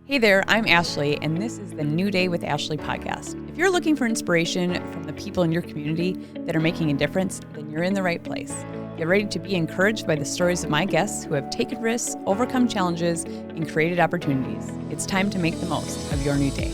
Hey there, I'm Ashley, and this is the New Day with Ashley podcast. If you're looking for inspiration from the people in your community that are making a difference, then you're in the right place. Get ready to be encouraged by the stories of my guests who have taken risks, overcome challenges, and created opportunities. It's time to make the most of your new day.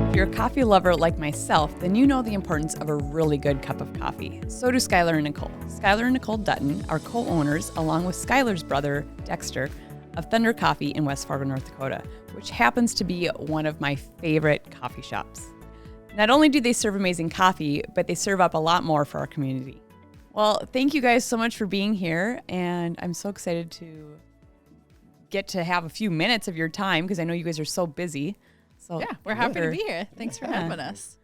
If you're a coffee lover like myself, then you know the importance of a really good cup of coffee. So do Skyler and Nicole. Skyler and Nicole Dutton are co-owners, along with Skyler's brother, Dexter, of Thunder Coffee in West Fargo, North Dakota, which happens to be one of my favorite coffee shops. Not only do they serve amazing coffee, but they serve up a lot more for our community. Well, thank you guys so much for being here, and I'm so excited to get to have a few minutes of your time because I know you guys are so busy. So yeah, we're happy to be here. Thanks for having us.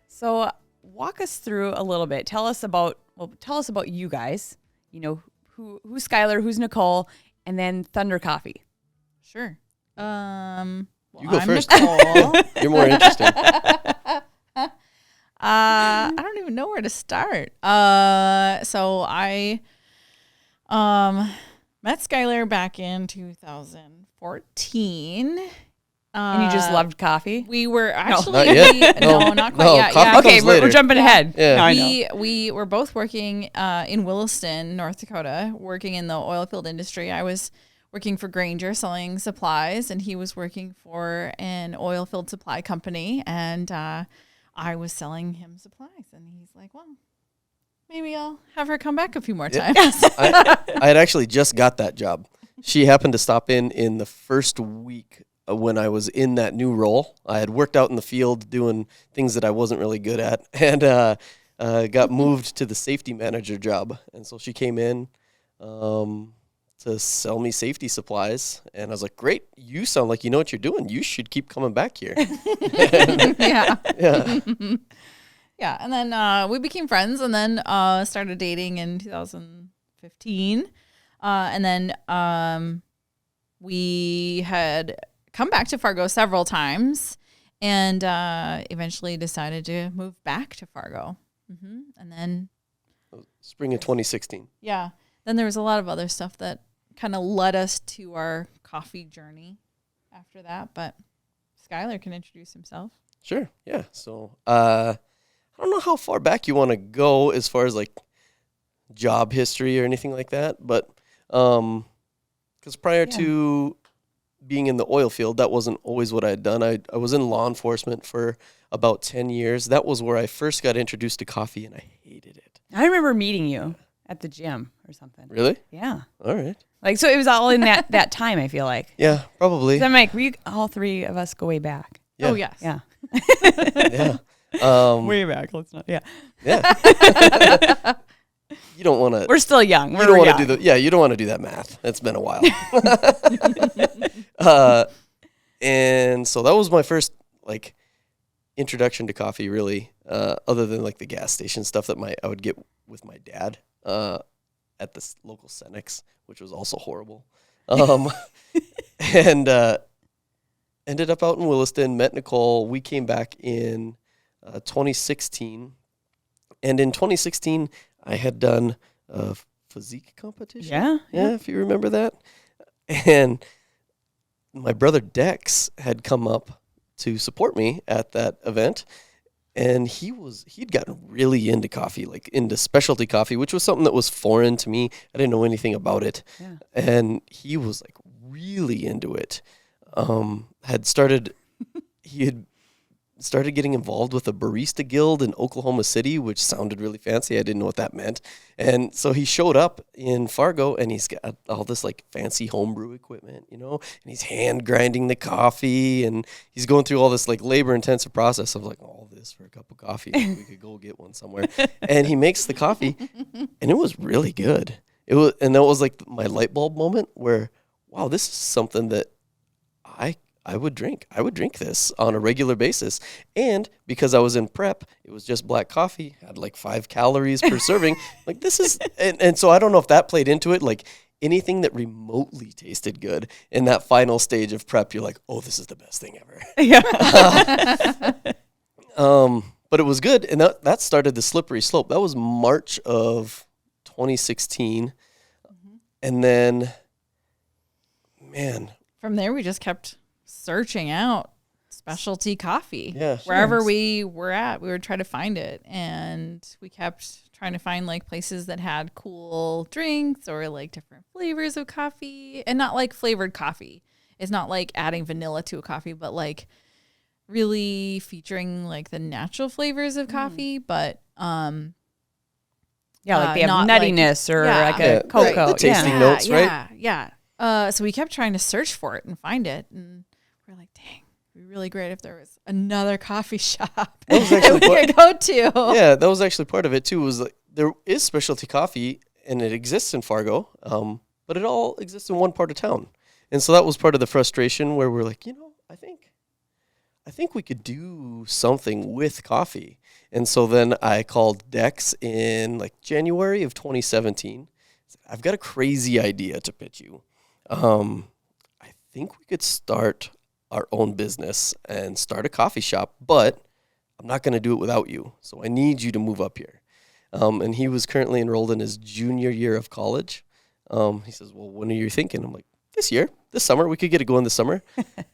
So walk us through a little bit. Tell us about you guys. You know, who's Skyler, who's Nicole, and then Thunder Coffee. Sure. You go I'm first. Nicole. You're more interesting. I don't even know where to start. So I met Skyler back in 2014. And you just loved coffee? We were actually Not yet. not quite yet. coffee Yeah. comes Okay, we're later. jumping ahead. Yeah. No, I know. We were both working in Williston, North Dakota, working in the oil field industry. I was working for Granger selling supplies, and he was working for an oil field supply company, and I was selling him supplies. And he's like, well, maybe I'll have her come back a few more times. I had actually just got that job. She happened to stop in the first week when I was in that new role. I had worked out in the field doing things that I wasn't really good at, and got moved to the safety manager job. And so she came in to sell me safety supplies, and I was like, great, you sound like you know what you're doing. You should keep coming back here. Yeah. Yeah. Yeah. And then we became friends, and then started dating in 2015. And then we had come back to Fargo several times, and eventually decided to move back to Fargo. And then Spring of 2016. yeah, then there was a lot of other stuff that kind of led us to our coffee journey after that. But Skyler can introduce himself. Sure. Yeah. So I don't know how far back you want to go as far as like job history or anything like that, but because prior to being in the oil field, that wasn't always what I had done. I was in law enforcement for about 10 years. That was where I first got introduced to coffee, and I hated it. I remember meeting you at the gym or something. Really? Yeah. All right. Like, so it was all in that time, I feel like. Yeah, probably. 'Cause I'm like, all three of us go way back. Yeah. Oh, yes. Yeah. Yeah. Way back. Let's not. Yeah. Yeah. You don't want to. We're still young. You don't want to do you don't want to do that math. It's been a while. And so that was my first like introduction to coffee, really. Other than like the gas station stuff that I would get with my dad at the local Cenex, which was also horrible. And ended up out in Williston. Met Nicole. We came back in 2016, and in 2016. I had done a physique competition. Yeah. If you remember that. And my brother Dex had come up to support me at that event. And he'd gotten really into coffee, like into specialty coffee, which was something that was foreign to me. I didn't know anything about it. Yeah. And he was like really into it. He had started getting involved with a barista guild in Oklahoma City, which sounded really fancy. I didn't know what that meant. And so he showed up in Fargo, and he's got all this like fancy homebrew equipment, and he's hand grinding the coffee, and he's going through all this like labor intensive process of like all this for a cup of coffee. We could go get one somewhere. And he makes the coffee, and it was really good. And that was like my light bulb moment where, wow, this is something that I would drink. I would drink this on a regular basis. And because I was in prep, it was just black coffee, had like 5 calories per serving. Like this is, and so I don't know if that played into it. Like anything that remotely tasted good in that final stage of prep, you're like, oh, this is the best thing ever. Yeah. But it was good. And that started the slippery slope. That was March of 2016. And then, man. From there, we just kept searching out specialty coffee. Yeah. Wherever we were at, we would try to find it. And we kept trying to find like places that had cool drinks or like different flavors of coffee, and not like flavored coffee. It's not like adding vanilla to a coffee, but like really featuring like the natural flavors of coffee, but Yeah, like they have not nuttiness or like a cocoa. The tasting notes, right? Yeah. So we kept trying to search for it and find it, and we're like, dang, it'd be really great if there was another coffee shop That was actually that we could go to. Yeah, that was actually part of it too. Was like there is specialty coffee and it exists in Fargo, but it all exists in one part of town, and so that was part of the frustration where we're like, I think we could do something with coffee. And so then I called Dex in like January of 2017. I've got a crazy idea to pitch you. I think we could start our own business and start a coffee shop, but I'm not going to do it without you. So I need you to move up here. And he was currently enrolled in his junior year of college. He says, well, when are you thinking? I'm like, this summer. We could get it going this summer.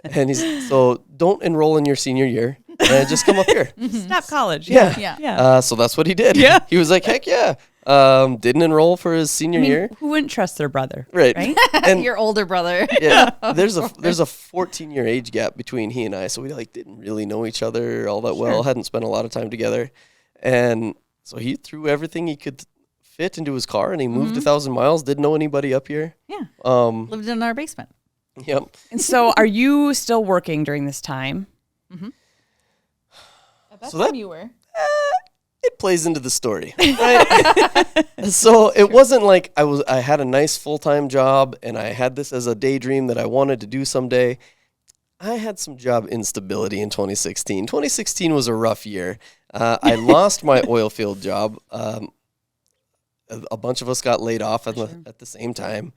And he's so don't enroll in your senior year and just come up here. Stop college. Yeah. So that's what he did. Yeah. He was like, heck yeah. Didn't enroll for his senior year. Who wouldn't trust their brother? Right. And your older brother. Yeah. There's a 14-year age gap between he and I. So we didn't really know each other all that well. Hadn't spent a lot of time together. And so he threw everything he could fit into his car and he moved 1,000 miles. Didn't know anybody up here. Yeah. Lived in our basement. Yep. And so are you still working during this time? At that So time that- you were. It plays into the story, right? So it wasn't like I had a nice full-time job and I had this as a daydream that I wanted to do someday. I had some job instability in 2016. 2016 was a rough year. I lost my oil field job. A bunch of us got laid off at the same time.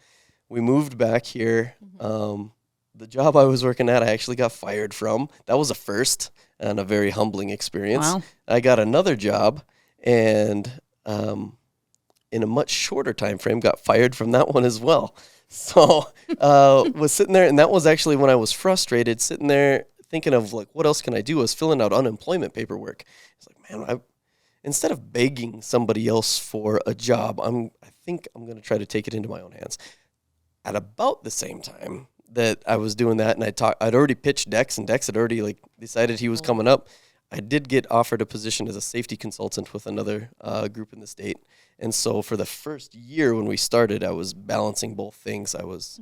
We moved back here. The job I was working at, I actually got fired from. That was a first and a very humbling experience. Wow. I got another job and in a much shorter time frame got fired from that one as well. So was sitting there, and that was actually when I was frustrated, sitting there thinking of like, what else can I do? I was filling out unemployment paperwork. It's like, man, instead of begging somebody else for a job, I think I'm going to try to take it into my own hands. At about the same time that I was doing that, and I'd already pitched Dex, and Dex had already decided he was coming up. I did get offered a position as a safety consultant with another group in the state. And so for the first year when we started, I was balancing both things. I was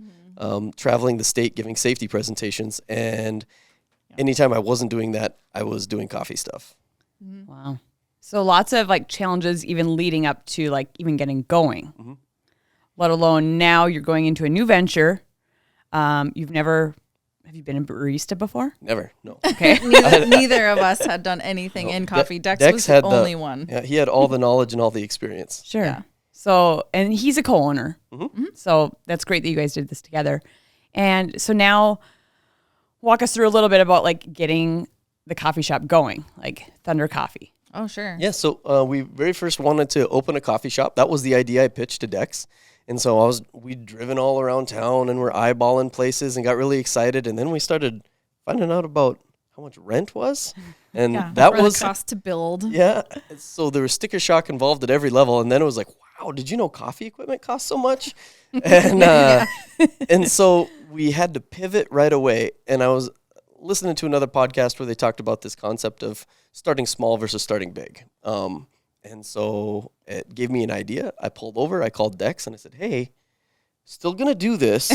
traveling the state, giving safety presentations, and anytime I wasn't doing that, I was doing coffee stuff. Wow. So lots of challenges even leading up to even getting going, let alone now you're going into a new venture. Have you been a barista before? Never, no. Okay. Neither of us had done anything in coffee. Dex was the had only one. Yeah, he had all the knowledge and all the experience. Sure. Yeah. So, and he's a co-owner. So that's great that you guys did this together. And so now walk us through a little bit about getting the coffee shop going, like Thunder Coffee. Oh, sure. Yeah, so we very first wanted to open a coffee shop. That was the idea I pitched to Dex. And so we'd driven all around town and we're eyeballing places and got really excited. And then we started finding out about how much rent was. And that or the was cost to build. Yeah. So there was sticker shock involved at every level. And then it was like, wow, did you know coffee equipment costs so much? And and so we had to pivot right away. And I was listening to another podcast where they talked about this concept of starting small versus starting big. And so it gave me an idea. I pulled over, I called Dex, and I said, hey, still going to do this,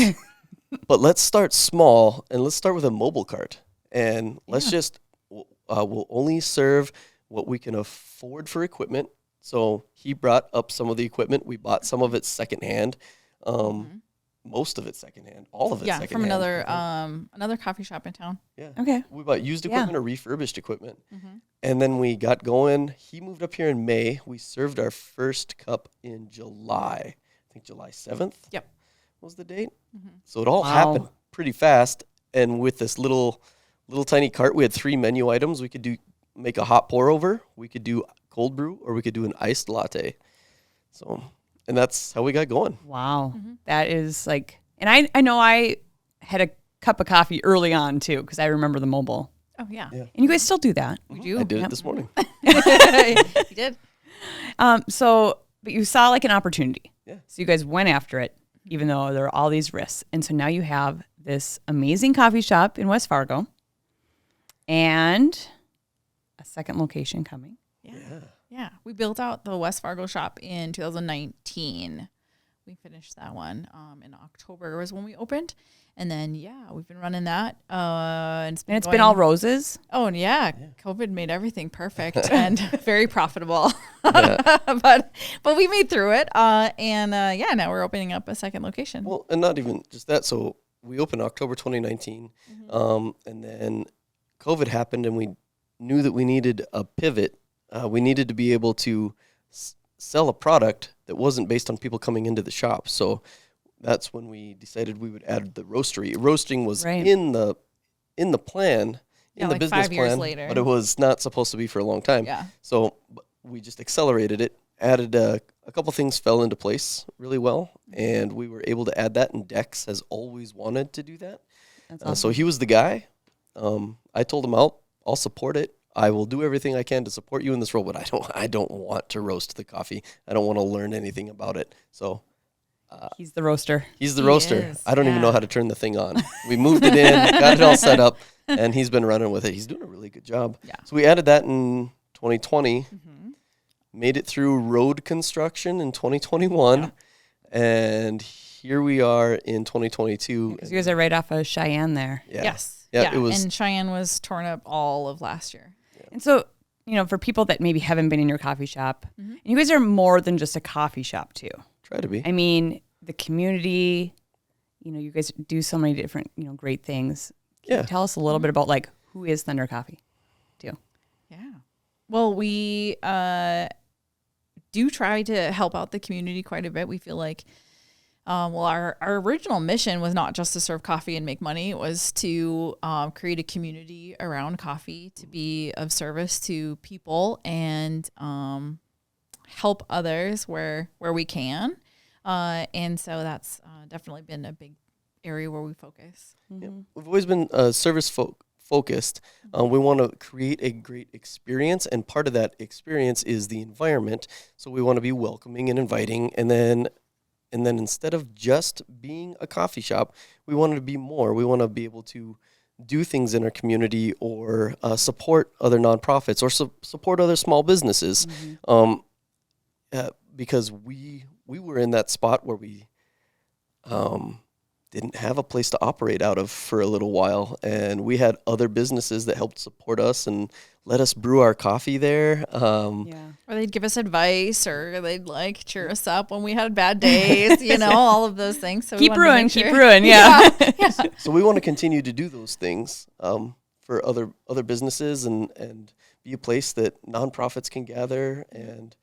but let's start small, and let's start with a mobile cart. And let's just, we'll only serve what we can afford for equipment. So he brought up some of the equipment. We bought some of it secondhand, most of it secondhand, all of it secondhand. From another coffee shop in town. Yeah. Okay. We bought used equipment or refurbished equipment. And then we got going. He moved up here in May. We served our first cup in July. I think July 7th. Yep. Was the date. So it all happened pretty fast. And with this little tiny cart, we had 3 menu items. We could make a hot pour over. We could do cold brew, or we could do an iced latte. So and that's how we got going. Wow. That is like, and I know I had a cup of coffee early on too, because I remember the mobile. Oh, yeah. And you guys still do that. We do. I did it this morning. You did. So, but you saw like an opportunity. Yeah. So you guys went after it, even though there are all these risks. And so now you have this amazing coffee shop in West Fargo and a second location coming. Yeah. We built out the West Fargo shop in 2019. We finished that one in October was when we opened. And then, we've been running that. And it's been all roses. Oh, and COVID made everything perfect and very profitable. Yeah. but we made through it. Now we're opening up a second location. Well, and not even just that. So we opened October 2019, and then COVID happened, and we knew that we needed a pivot. We needed to be able to sell a product that wasn't based on people coming into the shop. So that's when we decided we would add the roastery. Roasting was in the plan, in the business 5 years plan, later. but it was not supposed to be for a long time. Yeah. So we just accelerated it, added a couple things fell into place really well, and we were able to add that, and Dex has always wanted to do that. That's awesome. So he was the guy. I told him, I'll support it. I will do everything I can to support you in this role, but I don't want to roast the coffee. I don't want to learn anything about it. So He's the roaster. he's the roaster. is, I don't even know how to turn the thing on. We moved it in, got it all set up, and he's been running with it. He's doing a really good job. Yeah. So we added that in 2020, made it through road construction in 2021, and here we are in 2022. Because you guys are right off of Cheyenne there. Yeah. Yes. Yeah, it was. And Cheyenne was torn up all of last year. And so, for people that maybe haven't been in your coffee shop, and you guys are more than just a coffee shop too. Try to be. I mean, the community, you guys do so many different, great things. Can you tell us a little bit about like who is Thunder Coffee too? Yeah. Well, we do try to help out the community quite a bit. We feel like, our original mission was not just to serve coffee and make money. It was to create a community around coffee, to be of service to people and help others where we can. And so that's definitely been a big area where we focus. Yeah. We've always been service focused. We want to create a great experience, and part of that experience is the environment. So we want to be welcoming and inviting, and then instead of just being a coffee shop, we wanted to be more. We want to be able to do things in our community or support other nonprofits or support other small businesses. Because we were in that spot where we didn't have a place to operate out of for a little while, and we had other businesses that helped support us and let us brew our coffee there. Or they'd give us advice, or they'd like cheer us up when we had bad days, all of those things. So keep brewing. Yeah. So we want to continue to do those things for other businesses and be a place that nonprofits can gather and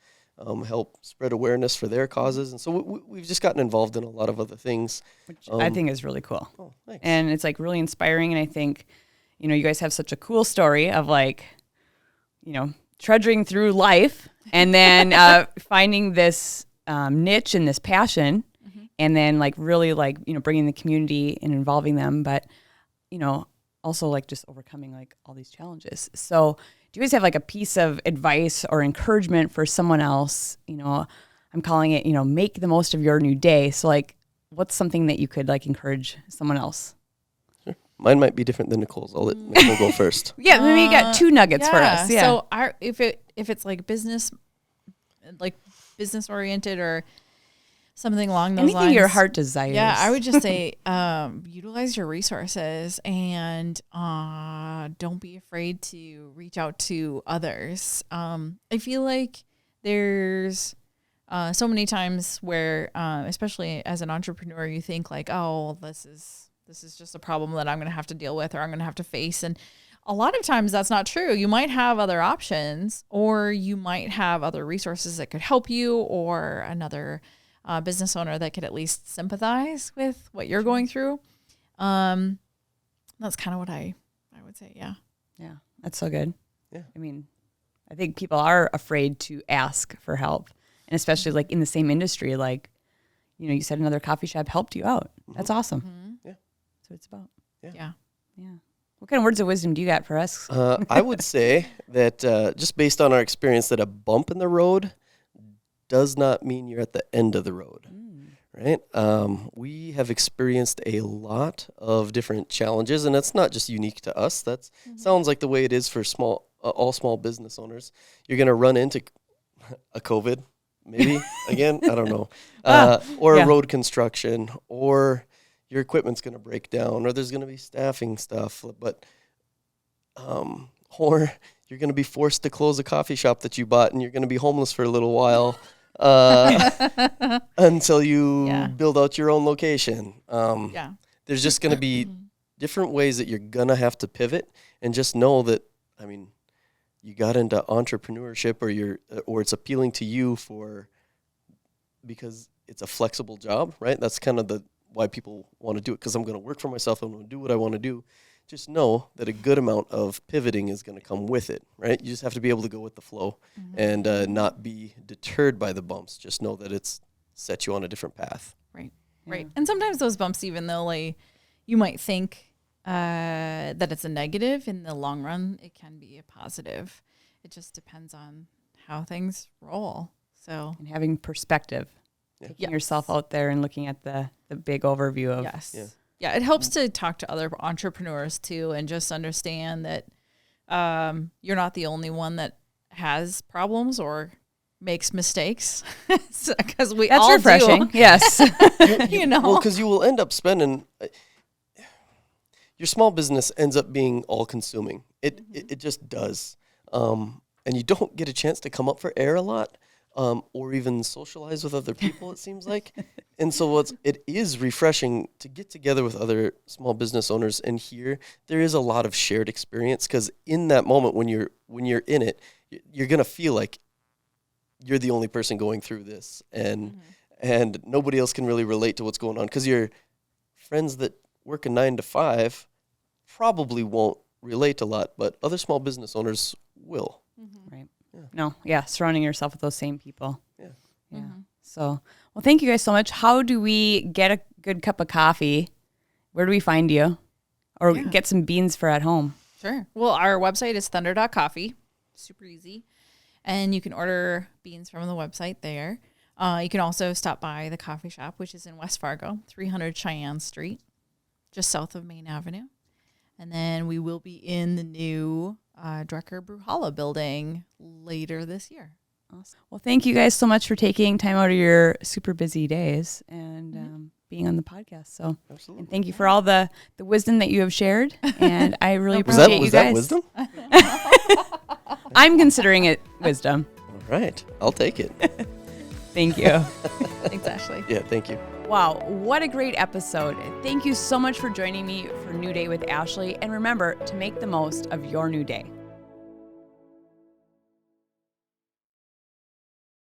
help spread awareness for their causes. And so we've just gotten involved in a lot of other things. Which I think is really cool. Oh, thanks. And it's like really inspiring. And I think, you guys have such a cool story of like, trudging through life and then finding this niche and this passion and then like really like, bringing the community and involving them. But, also like just overcoming like all these challenges. So do you guys have like a piece of advice or encouragement for someone else? I'm calling it, make the most of your new day. So like, what's something that you could like encourage someone else? Sure. Mine might be different than Nicole's. I'll let Nicole go first. Yeah, maybe you got two nuggets for us. Yeah. So if it's like business oriented or something along those lines. Anything your heart desires. Yeah, I would just say utilize your resources and don't be afraid to reach out to others. I feel like there's so many times where, especially as an entrepreneur, you think like, oh, this is just a problem that I'm going to have to deal with or I'm going to have to face. And a lot of times that's not true. You might have other options, or you might have other resources that could help you, or another business owner that could at least sympathize with what you're going through. That's kind of what I would say. Yeah. Yeah. That's so good. Yeah. I mean, I think people are afraid to ask for help. And especially like in the same industry, like, you said another coffee shop helped you out. That's awesome. Yeah. That's what it's about. Yeah. Yeah. What kind of words of wisdom do you got for us? I would say that just based on our experience, that a bump in the road does not mean you're at the end of the road, right? We have experienced a lot of different challenges, and that's not just unique to us. That sounds like the way it is for all small business owners. You're going to run into a COVID, maybe, again, I don't know, or a road construction, or your equipment's going to break down, or there's going to be staffing stuff, but or you're going to be forced to close a coffee shop that you bought, and you're going to be homeless for a little while until you build out your own location. There's just going to be different ways that you're going to have to pivot, and just know that, I mean, you got into entrepreneurship, or it's appealing to you because it's a flexible job, right? That's kind of why people want to do it, because I'm going to work for myself. I'm going to do what I want to do. Just know that a good amount of pivoting is going to come with it, right? You just have to be able to go with the flow and not be deterred by the bumps. Just know that it's set you on a different path. Right. Right. And sometimes those bumps, even though like you might think that it's a negative, in the long run, it can be a positive. It just depends on how things roll. So, and having perspective, taking yourself out there and looking at the big overview of. Yes. Yeah, it helps to talk to other entrepreneurs too, and just understand that you're not the only one that has problems or makes mistakes. Because That's all refreshing. do. Yes. Well, because you will end up spending. Your small business ends up being all-consuming. It just does, and you don't get a chance to come up for air a lot. Or even socialize with other people, it seems like. And so it is refreshing to get together with other small business owners and hear there is a lot of shared experience, because in that moment when you're in it, you're going to feel like you're the only person going through this, and nobody else can really relate to what's going on, because your friends that work a 9 to 5 probably won't relate a lot, but other small business owners will. Right. No, surrounding yourself with those same people. Yeah. So, well, thank you guys so much. How do we get a good cup of coffee? Where do we find you? Or get some beans for at home? Sure. Well, our website is thunder.coffee. Super easy. And you can order beans from the website there. You can also stop by the coffee shop, which is in West Fargo, 300 Cheyenne Street, just south of Main Avenue. And then we will be in the new Drecker Brewhalla building later this year. Awesome. Well, thank you guys so much for taking time out of your super busy days and being on the podcast. So, absolutely. And thank you for all the wisdom that you have shared. And I really appreciate you guys. Was that wisdom? I'm considering it wisdom. All right. I'll take it. Thank you. Thanks, Ashley. Yeah, thank you. Wow, what a great episode. Thank you so much for joining me for New Day with Ashley. And remember to make the most of your new day.